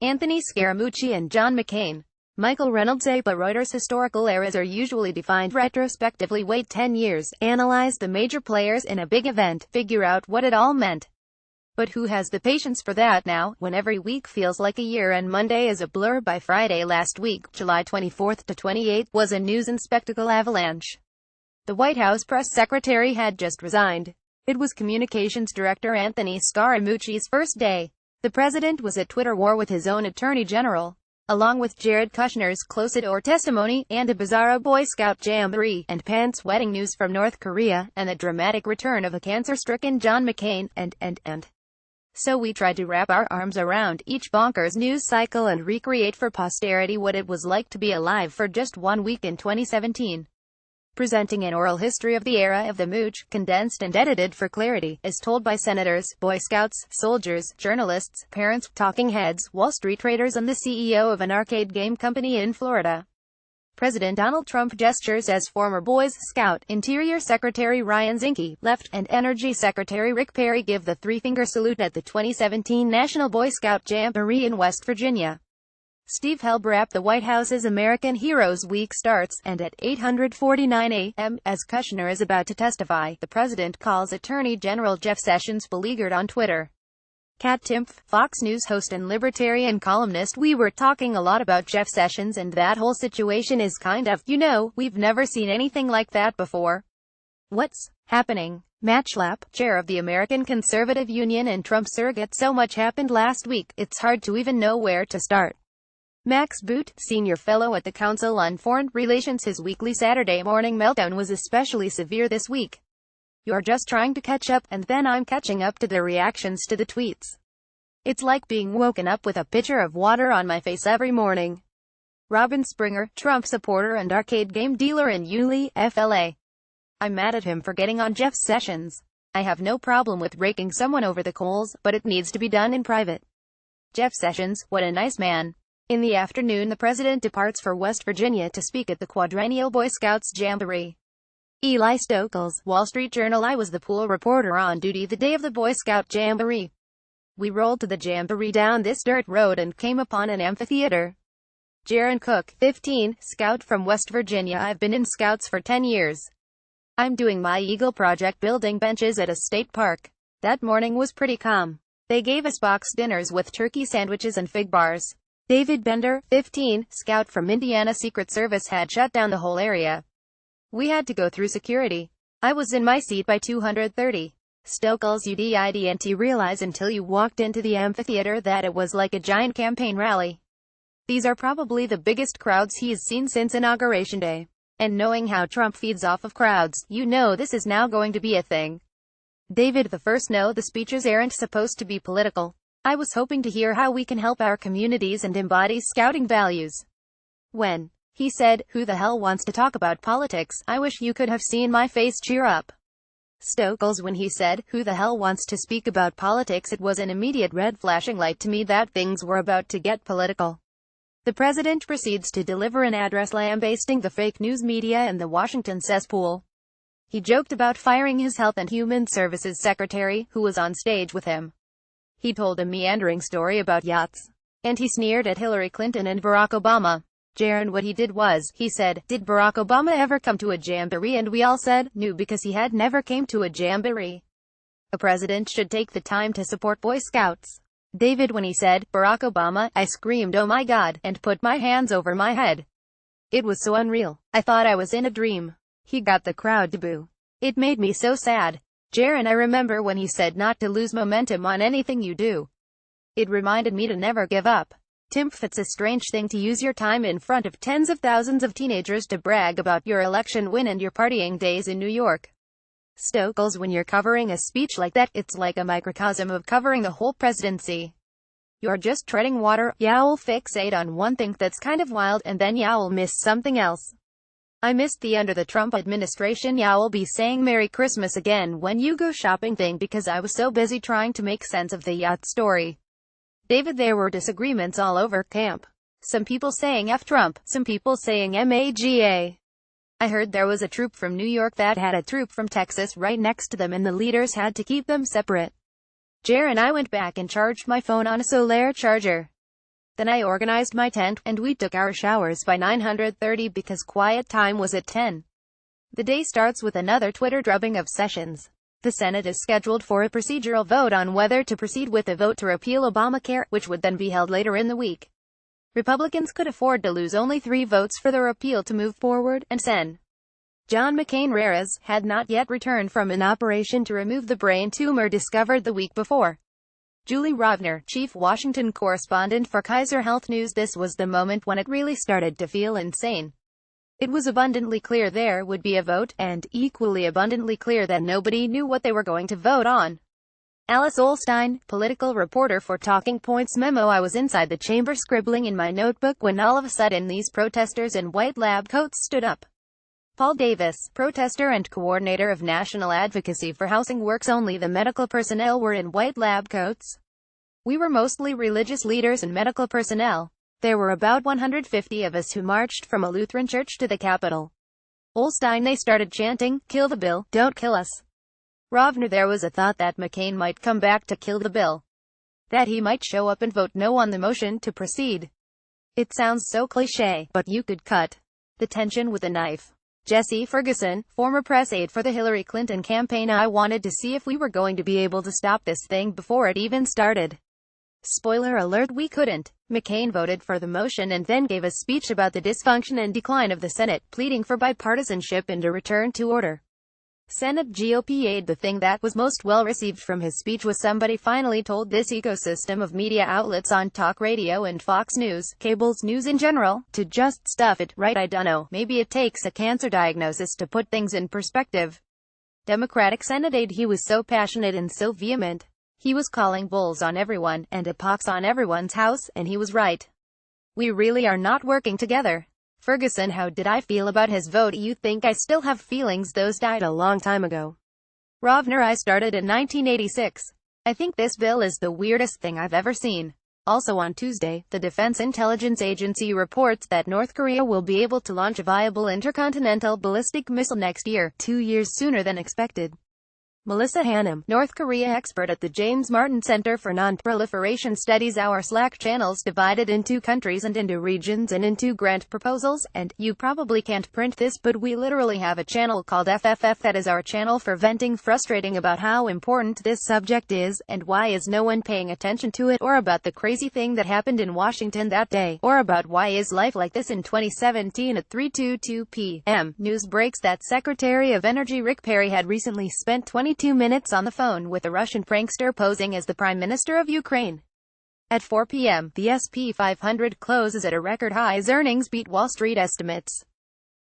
Anthony Scaramucci and John McCain. Michael Reynolds said, but Reuters historical eras are usually defined retrospectively. Wait 10 years, analyze the major players in a big event, figure out what it all meant. But who has the patience for that now, when every week feels like a year and Monday is a blur? By Friday last week, July 24th to 28th, was a news and spectacle avalanche. The White House press secretary had just resigned. It was Communications Director Anthony Scaramucci's first day. The president was at Twitter war with his own attorney general, along with Jared Kushner's closed-door testimony, and a bizarro Boy Scout jamboree, and pants wedding news from North Korea, and the dramatic return of a cancer-stricken John McCain, and. So we tried to wrap our arms around each bonkers news cycle and recreate for posterity what it was like to be alive for just 1 week in 2017. Presenting an oral history of the era of the mooch, condensed and edited for clarity, as told by senators, Boy Scouts, soldiers, journalists, parents, talking heads, Wall Street traders and the CEO of an arcade game company in Florida. President Donald Trump gestures as former Boy Scout, Interior Secretary Ryan Zinke left, and Energy Secretary Rick Perry give the three-finger salute at the 2017 National Boy Scout Jamboree in West Virginia. Steve Helbrap. The White House's American Heroes Week starts, and at 8:49 a.m., as Kushner is about to testify, the president calls Attorney General Jeff Sessions beleaguered on Twitter. Kat Timpf, Fox News host and libertarian columnist. We were talking a lot about Jeff Sessions, and that whole situation is kind of, we've never seen anything like that before. What's happening? Matt Schlapp, chair of the American Conservative Union and Trump surrogate. So much happened last week, it's hard to even know where to start. Max Boot, senior fellow at the Council on Foreign Relations. His weekly Saturday morning meltdown was especially severe this week. You're just trying to catch up, and then I'm catching up to the reactions to the tweets. It's like being woken up with a pitcher of water on my face every morning. Robin Springer, Trump supporter and arcade game dealer in Yulee, FLA. I'm mad at him for getting on Jeff Sessions. I have no problem with raking someone over the coals, but it needs to be done in private. Jeff Sessions, what a nice man. In the afternoon, the president departs for West Virginia to speak at the quadrennial Boy Scouts Jamboree. Eli Stokols, Wall Street Journal. I was the pool reporter on duty the day of the Boy Scout Jamboree. We rolled to the Jamboree down this dirt road and came upon an amphitheater. Jaron Cook, 15, Scout from West Virginia. I've been in Scouts for 10 years. I'm doing my Eagle project building benches at a state park. That morning was pretty calm. They gave us box dinners with turkey sandwiches and fig bars. David Bender, 15, Scout from Indiana. Secret Service had shut down the whole area. We had to go through security. I was in my seat by 230. Stokols. You didn't realize until you walked into the amphitheater that it was like a giant campaign rally. These are probably the biggest crowds he's seen since Inauguration Day. And knowing how Trump feeds off of crowds, this is now going to be a thing. David I. No, the speeches aren't supposed to be political. I was hoping to hear how we can help our communities and embody scouting values. When he said, "Who the hell wants to talk about politics?" I wish you could have seen my face cheer up. Stokols. When he said, "Who the hell wants to speak about politics?" it was an immediate red flashing light to me that things were about to get political. The president proceeds to deliver an address lambasting the fake news media and the Washington cesspool. He joked about firing his Health and Human Services secretary, who was on stage with him. He told a meandering story about yachts. And he sneered at Hillary Clinton and Barack Obama. Jaron. What he did was, he said, "Did Barack Obama ever come to a jamboree?" And we all said, "No," because he had never came to a jamboree. A president should take the time to support Boy Scouts. David. When he said, "Barack Obama," I screamed, "Oh my God," and put my hands over my head. It was so unreal. I thought I was in a dream. He got the crowd to boo. It made me so sad. Jaron. I remember when he said not to lose momentum on anything you do. It reminded me to never give up. Timpf. It's a strange thing to use your time in front of tens of thousands of teenagers to brag about your election win and your partying days in New York. Stokols. When you're covering a speech like that, it's like a microcosm of covering the whole presidency. You're just treading water. You'll fixate on one thing that's kind of wild, and then you'll miss something else. I missed the under the Trump administration "You'll be saying Merry Christmas again when you go shopping" thing because I was so busy trying to make sense of the yacht story. David. There were disagreements all over camp. Some people saying F Trump, some people saying MAGA. I heard there was a troop from New York that had a troop from Texas right next to them and the leaders had to keep them separate. Jaron. I went back and charged my phone on a Solar charger. Then I organized my tent, and we took our showers by 9:30 because quiet time was at 10. The day starts with another Twitter drubbing of sessions. The Senate is scheduled for a procedural vote on whether to proceed with a vote to repeal Obamacare, which would then be held later in the week. Republicans could afford to lose only 3 votes for the repeal to move forward, and Sen. John McCain Rares had not yet returned from an operation to remove the brain tumor discovered the week before. Julie Rovner, chief Washington correspondent for Kaiser Health News. This was the moment when it really started to feel insane. It was abundantly clear there would be a vote, and equally abundantly clear that nobody knew what they were going to vote on. Alice Ollstein, political reporter for Talking Points Memo. I was inside the chamber scribbling in my notebook when all of a sudden these protesters in white lab coats stood up. Paul Davis, protester and coordinator of national advocacy for housing works. Only the medical personnel were in white lab coats. We were mostly religious leaders and medical personnel. There were about 150 of us who marched from a Lutheran church to the Capitol. Ollstein, they started chanting, "Kill the bill, don't kill us." Rovner, there was a thought that McCain might come back to kill the bill. That he might show up and vote no on the motion to proceed. It sounds so cliché, but you could cut the tension with a knife. Jesse Ferguson, former press aide for the Hillary Clinton campaign. I wanted to see if we were going to be able to stop this thing before it even started. Spoiler alert, we couldn't. McCain voted for the motion and then gave a speech about the dysfunction and decline of the Senate, pleading for bipartisanship and a return to order. Senate GOP aide. The thing that was most well received from his speech was somebody finally told this ecosystem of media outlets on talk radio and Fox News, cable's news in general, to just stuff it, right? I dunno, maybe it takes a cancer diagnosis to put things in perspective. Democratic Senate aide. He was so passionate and so vehement. He was calling bulls on everyone, and a pox on everyone's house, and he was right. We really are not working together. Ferguson, how did I feel about his vote? You think I still have feelings? Those died a long time ago. Rovner, I started in 1986. I think this bill is the weirdest thing I've ever seen. Also on Tuesday, the Defense Intelligence Agency reports that North Korea will be able to launch a viable intercontinental ballistic missile next year, 2 years sooner than expected. Melissa Hannum, North Korea expert at the James Martin Center for Non-Proliferation Studies. Our Slack channel's divided into countries and into regions and into grant proposals, and you probably can't print this, but we literally have a channel called FFF that is our channel for venting, frustrating about how important this subject is, and why is no one paying attention to it, or about the crazy thing that happened in Washington that day, or about why is life like this in 2017. At 3:22 p.m., news breaks that Secretary of Energy Rick Perry had recently spent 22 minutes on the phone with a Russian prankster posing as the Prime Minister of Ukraine. At 4 p.m., the SP 500 closes at a record high as earnings beat Wall Street estimates.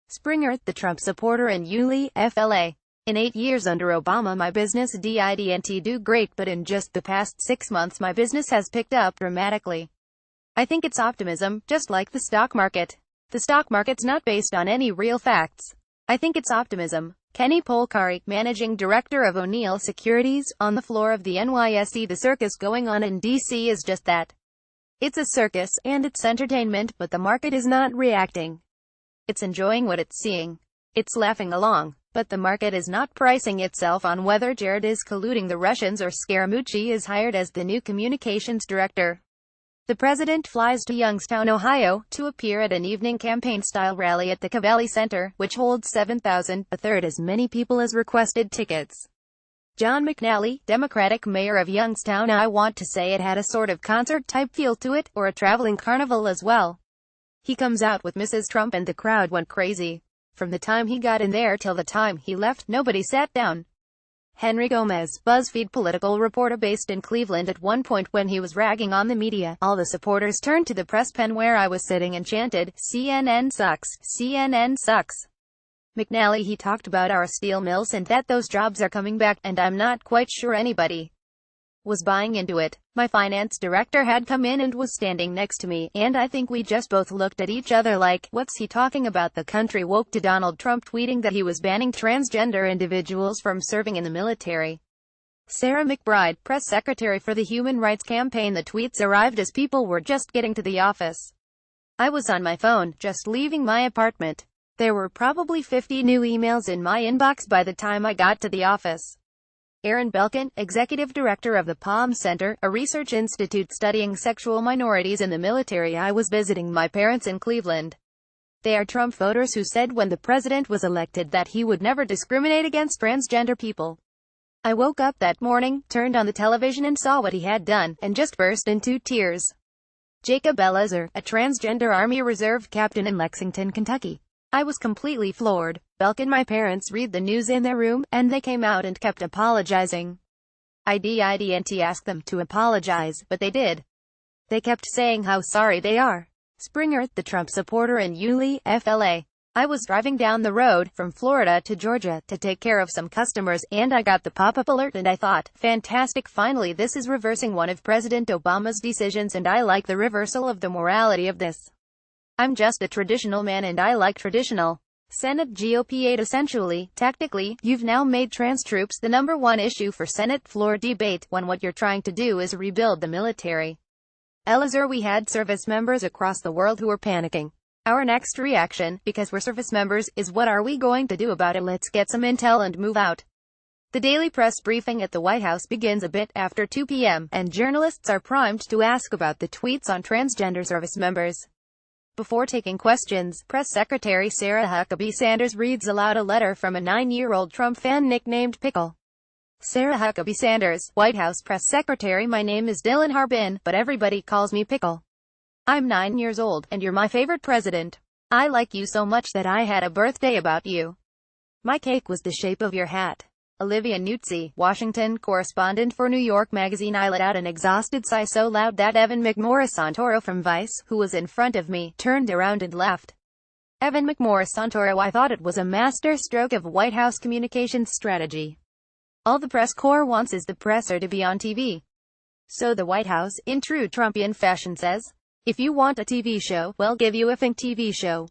Springer, the Trump supporter and Yuli, FLA. In 8 years under Obama my business didn't do great, but in just the past 6 months my business has picked up dramatically. I think it's optimism, just like the stock market. The stock market's not based on any real facts. I think it's optimism. Kenny Polcari, managing director of O'Neill Securities, on the floor of the NYSE. The circus going on in D.C. is just that. It's a circus, and it's entertainment, but the market is not reacting. It's enjoying what it's seeing. It's laughing along. But the market is not pricing itself on whether Jared is colluding the Russians or Scaramucci is hired as the new communications director. The president flies to Youngstown, Ohio, to appear at an evening campaign-style rally at the Cavalli Center, which holds 7,000, a third as many people as requested tickets. John McNally, Democratic mayor of Youngstown. I want to say it had a sort of concert-type feel to it, or a traveling carnival as well. He comes out with Mrs. Trump and the crowd went crazy. From the time he got in there till the time he left, nobody sat down. Henry Gomez, BuzzFeed political reporter based in Cleveland. At one point when he was ragging on the media, all the supporters turned to the press pen where I was sitting and chanted, "CNN sucks, CNN sucks." McNally, he talked about our steel mills and that those jobs are coming back, and I'm not quite sure anybody was buying into it. My finance director had come in and was standing next to me, and I think we just both looked at each other like, what's he talking about? The country woke to Donald Trump tweeting that he was banning transgender individuals from serving in the military. Sarah McBride, press secretary for the Human Rights Campaign. The tweets arrived as people were just getting to the office. I was on my phone, just leaving my apartment. There were probably 50 new emails in my inbox by the time I got to the office. Aaron Belkin, executive director of the Palm Center, a research institute studying sexual minorities in the military. I was visiting my parents in Cleveland. They are Trump voters who said when the president was elected that he would never discriminate against transgender people. I woke up that morning, turned on the television and saw what he had done, and just burst into tears. Jacob Eleazar, a transgender Army Reserve captain in Lexington, Kentucky. I was completely floored. Belkin, my parents read the news in their room, and they came out and kept apologizing. I didn't ask them to apologize, but they did. They kept saying how sorry they are. Springer, the Trump supporter in Yulee, FLA. I was driving down the road, from Florida to Georgia, to take care of some customers, and I got the pop-up alert and I thought, fantastic, finally this is reversing one of President Obama's decisions and I like the reversal of the morality of this. I'm just a traditional man and I like traditional. Senate GOP aid. Essentially, tactically, you've now made trans troops the #1 issue for Senate floor debate, when what you're trying to do is rebuild the military. Eleazar, we had service members across the world who were panicking. Our next reaction, because we're service members, is what are we going to do about it? Let's get some intel and move out. The daily press briefing at the White House begins a bit after 2 p.m., and journalists are primed to ask about the tweets on transgender service members. Before taking questions, Press Secretary Sarah Huckabee Sanders reads aloud a letter from a 9-year-old Trump fan nicknamed Pickle. Sarah Huckabee Sanders, White House Press Secretary. My name is Dylan Harbin, but everybody calls me Pickle. I'm 9 years old, and you're my favorite president. I like you so much that I had a birthday about you. My cake was the shape of your hat. Olivia Nuzzi, Washington correspondent for New York Magazine. I let out an exhausted sigh so loud that Evan McMorris-Santoro from Vice, who was in front of me, turned around and left. Evan McMorris-Santoro. I thought it was a master stroke of White House communications strategy. All the press corps wants is the presser to be on TV. So the White House, in true Trumpian fashion, says, if you want a TV show, we'll give you a fing TV show.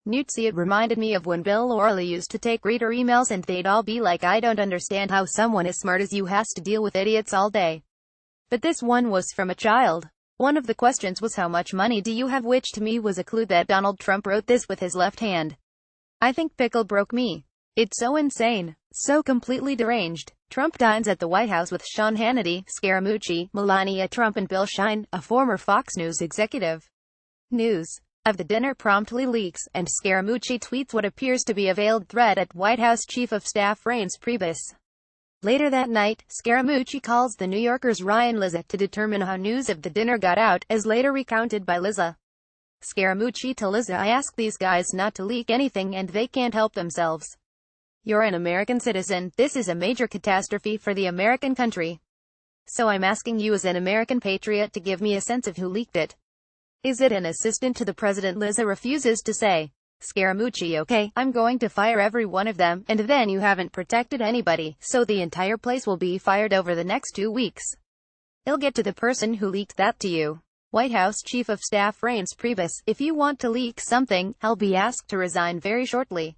Nuzzi, it reminded me of when Bill O'Reilly used to take reader emails and they'd all be like, I don't understand how someone as smart as you has to deal with idiots all day. But this one was from a child. One of the questions was how much money do you have, which to me was a clue that Donald Trump wrote this with his left hand. I think Pickle broke me. It's so insane. So completely deranged. Trump dines at the White House with Sean Hannity, Scaramucci, Melania Trump and Bill Shine, a former Fox News executive. News of the dinner promptly leaks, and Scaramucci tweets what appears to be a veiled threat at White House Chief of Staff Reince Priebus. Later that night, Scaramucci calls the New Yorker's Ryan Lizza to determine how news of the dinner got out, as later recounted by Lizza. Scaramucci to Lizza, I ask these guys not to leak anything and they can't help themselves. You're an American citizen. This is a major catastrophe for the American country. So I'm asking you as an American patriot to give me a sense of who leaked it. Is it an assistant to the president? Lizza refuses to say. Scaramucci, okay, I'm going to fire every one of them, and then you haven't protected anybody, so the entire place will be fired over the next 2 weeks. It'll get to the person who leaked that to you. White House Chief of Staff Reince Priebus, if you want to leak something, I'll be asked to resign very shortly.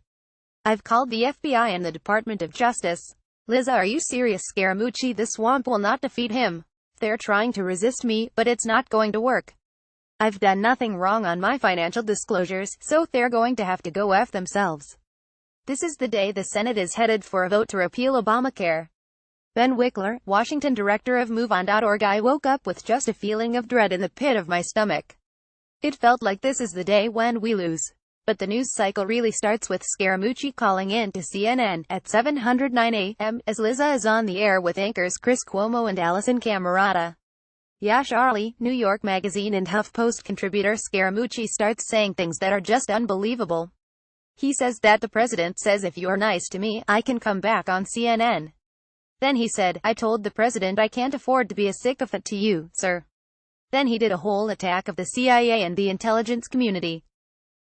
I've called the FBI and the Department of Justice. Lizza, are you serious? Scaramucci, the swamp will not defeat him. They're trying to resist me, but it's not going to work. I've done nothing wrong on my financial disclosures, so they're going to have to go F themselves. This is the day the Senate is headed for a vote to repeal Obamacare. Ben Wickler, Washington director of MoveOn.org. I woke up with just a feeling of dread in the pit of my stomach. It felt like this is the day when we lose. But the news cycle really starts with Scaramucci calling in to CNN at 7:09 a.m. as Lizza is on the air with anchors Chris Cuomo and Allison Camerata. Yash Arlie, New York Magazine and HuffPost contributor. Scaramucci starts saying things that are just unbelievable. He says that the president says if you're nice to me, I can come back on CNN. Then he said, I told the president I can't afford to be a sycophant to you, sir. Then he did a whole attack of the CIA and the intelligence community.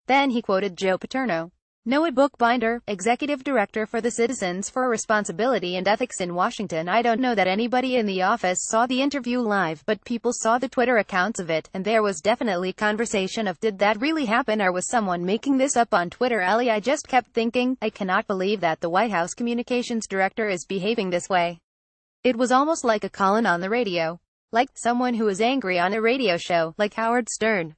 Then he quoted Joe Paterno, Noah Bookbinder, executive director for the Citizens for Responsibility and Ethics in Washington. I don't know that anybody in the office saw the interview live, but people saw the Twitter accounts of it, and there was definitely conversation of did that really happen or was someone making this up on Twitter? Ali, I just kept thinking, I cannot believe that the White House communications director is behaving this way. It was almost like a call-in on the radio. Like someone who is angry on a radio show, like Howard Stern.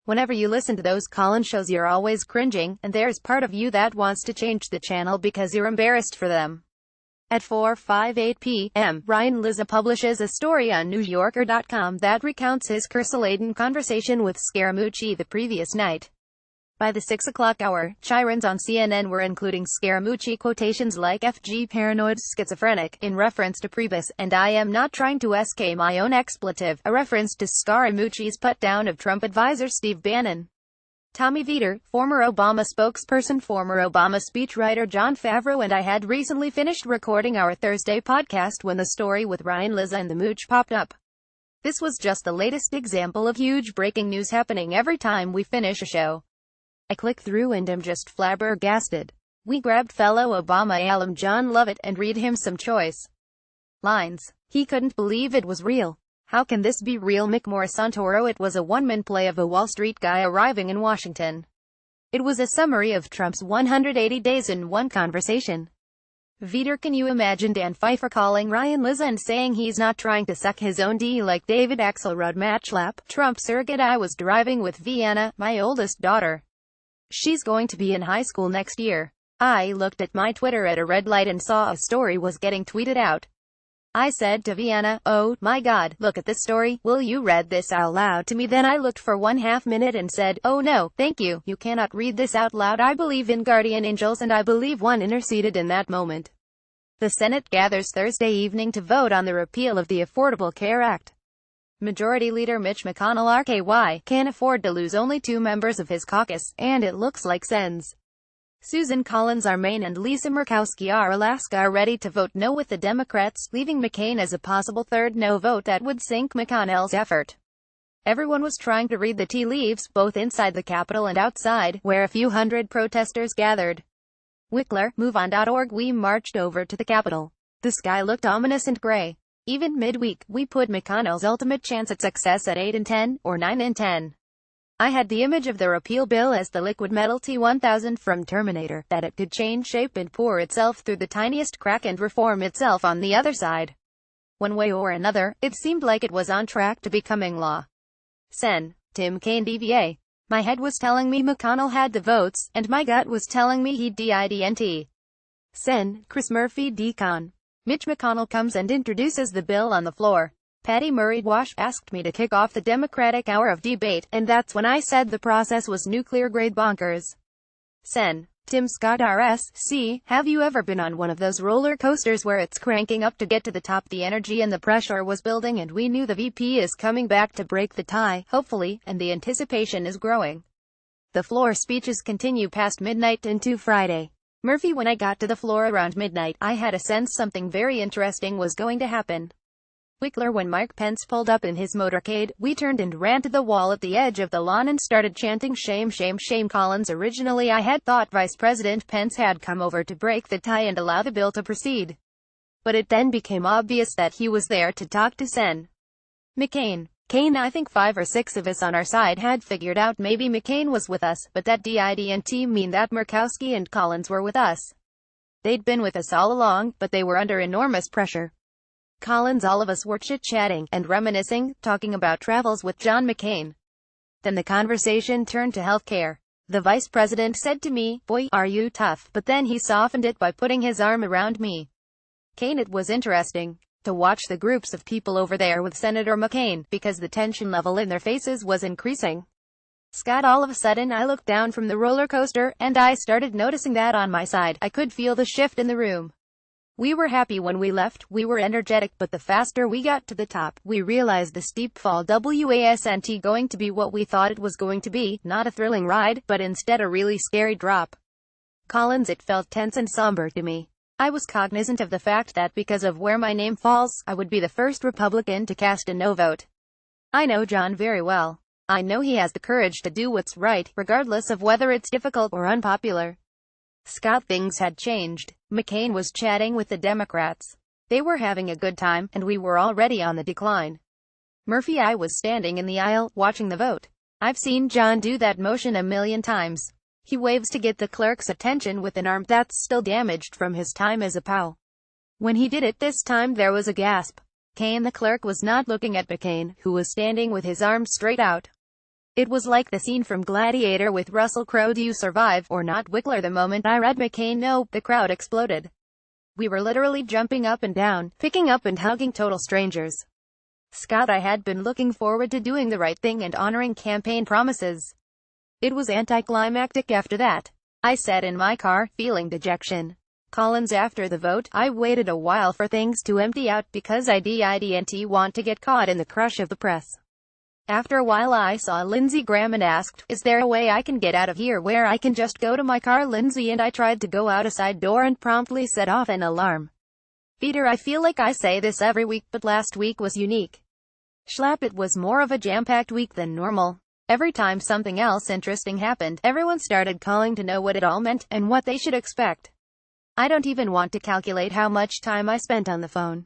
Whenever you listen to those call-in shows you're always cringing, and there's part of you that wants to change the channel because you're embarrassed for them. At 4:58 p.m., Ryan Lizza publishes a story on NewYorker.com that recounts his curse-laden conversation with Scaramucci the previous night. By the 6 o'clock hour, chirons on CNN were including Scaramucci quotations like "FG paranoid schizophrenic," in reference to Priebus, and "I am not trying to SK my own expletive," a reference to Scaramucci's put-down of Trump advisor Steve Bannon. Tommy Vietor, former Obama spokesperson, former Obama speechwriter Jon Favreau and I had recently finished recording our Thursday podcast when the story with Ryan Lizza and the Mooch popped up. This was just the latest example of huge breaking news happening every time we finish a show. I click through and am just flabbergasted. We grabbed fellow Obama alum John Lovett and read him some choice lines. He couldn't believe it was real. How can this be real? McMore Santoro. It was a one-man play of a Wall Street guy arriving in Washington. It was a summary of Trump's 180 days in one conversation. Vietor, can you imagine Dan Pfeiffer calling Ryan Lizza and saying he's not trying to suck his own D like David Axelrod Matchlap, Trump surrogate? I was driving with Vienna, my oldest daughter. She's going to be in high school next year. I looked at my Twitter at a red light and saw a story was getting tweeted out. I said to Vienna, "Oh, my God, look at this story, will you read this out loud to me?" Then I looked for 1/2 minute and said, "Oh no, thank you, you cannot read this out loud. I believe in guardian angels and I believe one interceded in that moment." The Senate gathers Thursday evening to vote on the repeal of the Affordable Care Act. Majority Leader Mitch McConnell RKY can't afford to lose only 2 members of his caucus, and it looks like Sens. Susan Collins R. Maine and Lisa Murkowski R. Alaska are ready to vote no with the Democrats, leaving McCain as a possible third no vote that would sink McConnell's effort. Everyone was trying to read the tea leaves, both inside the Capitol and outside, where a few hundred protesters gathered. Wickler, MoveOn.org. We marched over to the Capitol. The sky looked ominous and gray. Even midweek, we put McConnell's ultimate chance at success at 8 in 10, or 9 in 10. I had the image of the repeal bill as the liquid metal T-1000 from Terminator, that it could change shape and pour itself through the tiniest crack and reform itself on the other side. One way or another, it seemed like it was on track to becoming law. Sen. Tim Kaine DVA. My head was telling me McConnell had the votes, and my gut was telling me he'd didn't. Sen. Chris Murphy Decon. Mitch McConnell comes and introduces the bill on the floor. Patty Murray Wash asked me to kick off the Democratic hour of debate, and that's when I said the process was nuclear-grade bonkers. Sen. Tim Scott RSC. Have you ever been on one of those roller coasters where it's cranking up to get to the top? The energy and the pressure was building, and we knew the VP is coming back to break the tie, hopefully, and the anticipation is growing. The floor speeches continue past midnight into Friday. Murphy, when I got to the floor around midnight, I had a sense something very interesting was going to happen. Wickler, when Mike Pence pulled up in his motorcade, we turned and ran to the wall at the edge of the lawn and started chanting shame, shame, shame. Collins, originally I had thought Vice President Pence had come over to break the tie and allow the bill to proceed. But it then became obvious that he was there to talk to Sen. McCain. Kaine, I think 5 or 6 of us on our side had figured out maybe McCain was with us, but that didn't mean that Murkowski and Collins were with us. They'd been with us all along, but they were under enormous pressure. Collins, all of us were chit-chatting and reminiscing, talking about travels with John McCain. Then the conversation turned to healthcare. The vice president said to me, "Boy, are you tough," but then he softened it by putting his arm around me. Kaine, it was interesting to watch the groups of people over there with Senator McCain, because the tension level in their faces was increasing. Scott, all of a sudden I looked down from the roller coaster, and I started noticing that on my side, I could feel the shift in the room. We were happy when we left, we were energetic, but the faster we got to the top, we realized the steep fall wasn't going to be what we thought it was going to be, not a thrilling ride, but instead a really scary drop. Collins, it felt tense and somber to me. I was cognizant of the fact that because of where my name falls, I would be the first Republican to cast a no vote. I know John very well. I know he has the courage to do what's right, regardless of whether it's difficult or unpopular. Scott, things had changed. McCain was chatting with the Democrats. They were having a good time, and we were already on the decline. Murphy, I was standing in the aisle, watching the vote. I've seen John do that motion a million times. He waves to get the clerk's attention with an arm that's still damaged from his time as a POW. When he did it this time, there was a gasp. Kaine, the clerk, was not looking at McCain, who was standing with his arms straight out. It was like the scene from Gladiator with Russell Crowe. Do you survive or not? Wickler, the moment I read McCain no, the crowd exploded. We were literally jumping up and down, picking up and hugging total strangers. Scott, I had been looking forward to doing the right thing and honoring campaign promises. It was anticlimactic after that. I sat in my car, feeling dejection. Collins, after the vote, I waited a while for things to empty out because I didn't want to get caught in the crush of the press. After a while I saw Lindsey Graham and asked, is there a way I can get out of here where I can just go to my car, Lindsey? And I tried to go out a side door and promptly set off an alarm. Peter, I feel like I say this every week, but last week was unique. Schlap, it was more of a jam-packed week than normal. Every time something else interesting happened, everyone started calling to know what it all meant, and what they should expect. I don't even want to calculate how much time I spent on the phone.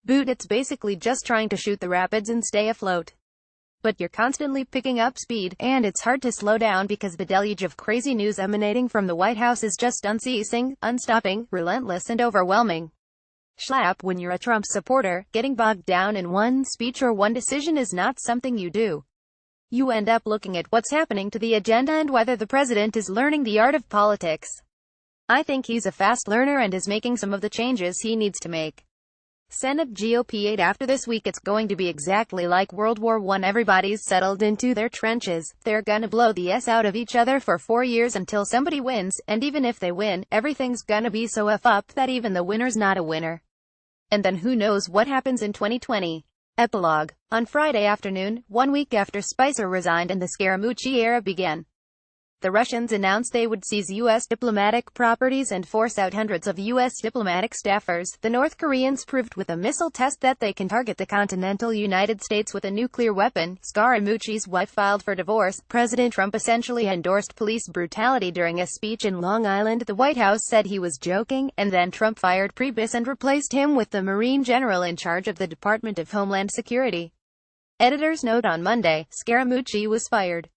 Boot, it's basically just trying to shoot the rapids and stay afloat. But you're constantly picking up speed, and it's hard to slow down because the deluge of crazy news emanating from the White House is just unceasing, unstopping, relentless and overwhelming. Schlap, when you're a Trump supporter, getting bogged down in one speech or one decision is not something you do. You end up looking at what's happening to the agenda and whether the president is learning the art of politics. I think he's a fast learner and is making some of the changes he needs to make. Senate GOP 8. After this week it's going to be exactly like World War I. Everybody's settled into their trenches. They're gonna blow the S out of each other for 4 years until somebody wins, and even if they win, everything's gonna be so F up that even the winner's not a winner. And then who knows what happens in 2020. Epilogue. On Friday afternoon, 1 week after Spicer resigned and the scaramucci era began, the Russians announced they would seize U.S. diplomatic properties and force out hundreds of U.S. diplomatic staffers. The North Koreans proved with a missile test that they can target the continental United States with a nuclear weapon. Scaramucci's wife filed for divorce. President Trump essentially endorsed police brutality during a speech in Long Island. The White House said he was joking, and then Trump fired Priebus and replaced him with the Marine general in charge of the Department of Homeland Security. Editor's note: on Monday, Scaramucci was fired.